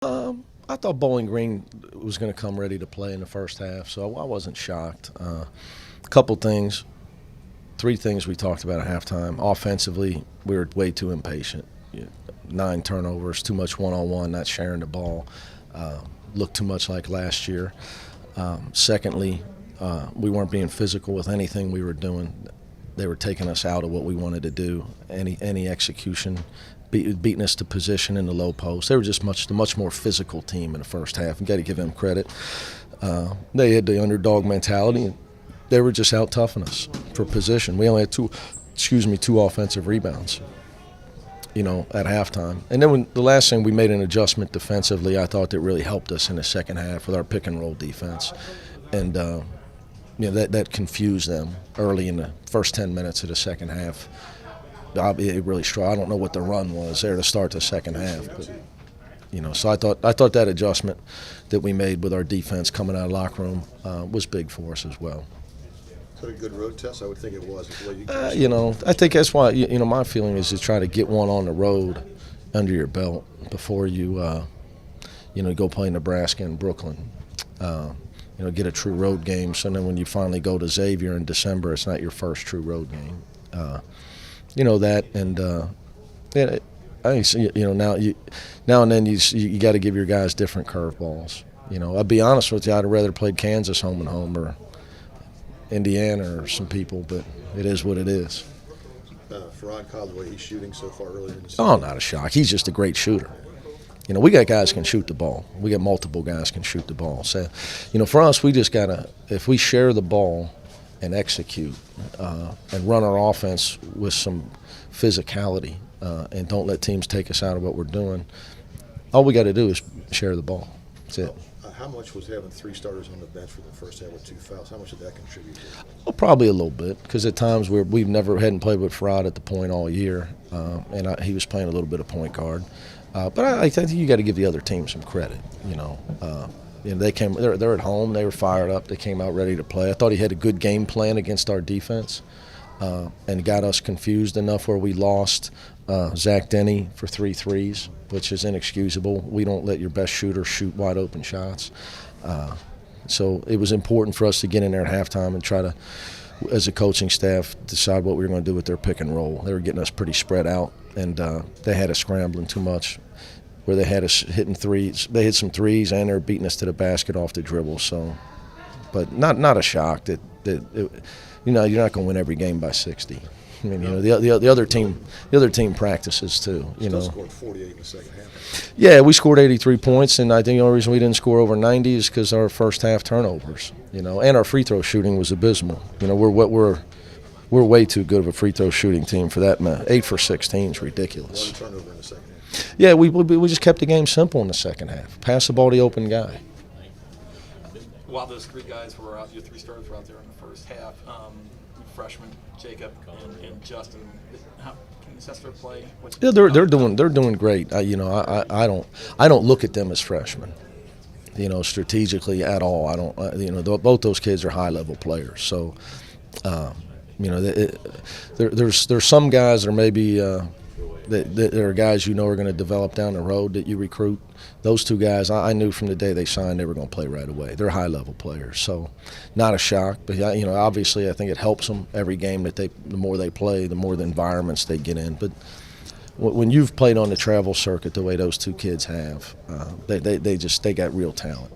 I thought Bowling Green was going to come ready to play in the first half, so I wasn't shocked. A couple things, three things we talked about at halftime. Offensively, we were way too impatient. 9 turnovers, too much one-on-one, not sharing the ball. Looked too much like last year. Secondly, we weren't being physical with anything we were doing. They were taking us out of what we wanted to do. Any execution, beating us to position in the low post. They were just a much more physical team in the first half. You got to give them credit. They had the underdog mentality, and they were just out toughing us for position. We only had two offensive rebounds, at halftime. And then the last thing, we made an adjustment defensively. I thought that really helped us in the second half with our pick and roll defense, and that confused them early in the first 10 minutes of the second half. It really strong. I don't know what the run was there to start the second half, but so I thought that adjustment that we made with our defense coming out of the locker room was big for us as well. Was it a good road test? I would think it was. I think that's why my feeling is to try to get one on the road under your belt before you go play Nebraska and Brooklyn. Get a true road game. So then when you finally go to Xavier in December, it's not your first true road game. That, and now and then you got to give your guys different curveballs. I'll be honest with you, I'd have rather played Kansas home and home or Indiana or some people, but it is what it is. Farrod Cobb, the way he's shooting so far early in the season. Oh, not a shock. He's just a great shooter. We got guys can shoot the ball. We got multiple guys can shoot the ball. So, for us, we just gotta, if we share the ball and execute and run our offense with some physicality and don't let teams take us out of what we're doing, all we got to do is share the ball. That's it. How much was having 3 starters on the bench for the first half with 2 fouls? How much did that contribute to? Well, probably a little bit, because at times hadn't played with Farrod at the point all year, and he was playing a little bit of point guard. But I think you got to give the other team some credit. They're at home. They were fired up. They came out ready to play. I thought he had a good game plan against our defense, and got us confused enough where we lost Zach Denny for 3 threes, which is inexcusable. We don't let your best shooter shoot wide open shots. So it was important for us to get in there at halftime and try to, as a coaching staff, decide what we were going to do with their pick and roll. They were getting us pretty spread out, and they had us scrambling too much, where they had us hitting threes. They hit some threes, and they were beating us to the basket off the dribble. So, but not a shock that you're not going to win every game by 60. I mean, the other team practices too. Still scored 48 in the second half. Yeah, we scored 83 points, and I think the only reason we didn't score over 90 is because our first half turnovers. And our free throw shooting was abysmal. We're way too good of a free throw shooting team for that. 8 for 16 is ridiculous. 1 turnover in the second half. Yeah, we just kept the game simple in the second half. Pass the ball to the open guy. While those 3 guys were out, your 3 starters were out there in the first half. Freshman Jacob and Justin, can Sester play? Yeah, they're doing great. I don't look at them as freshmen, strategically at all. I don't. Both those kids are high level players. So, there's some guys that are maybe that are guys are going to develop down the road that you recruit. Those 2 guys, I knew from the day they signed they were going to play right away. They're high-level players, so not a shock. But obviously, I think it helps them every game that the more they play, the more the environments they get in. But when you've played on the travel circuit the way those 2 kids have, they got real talent.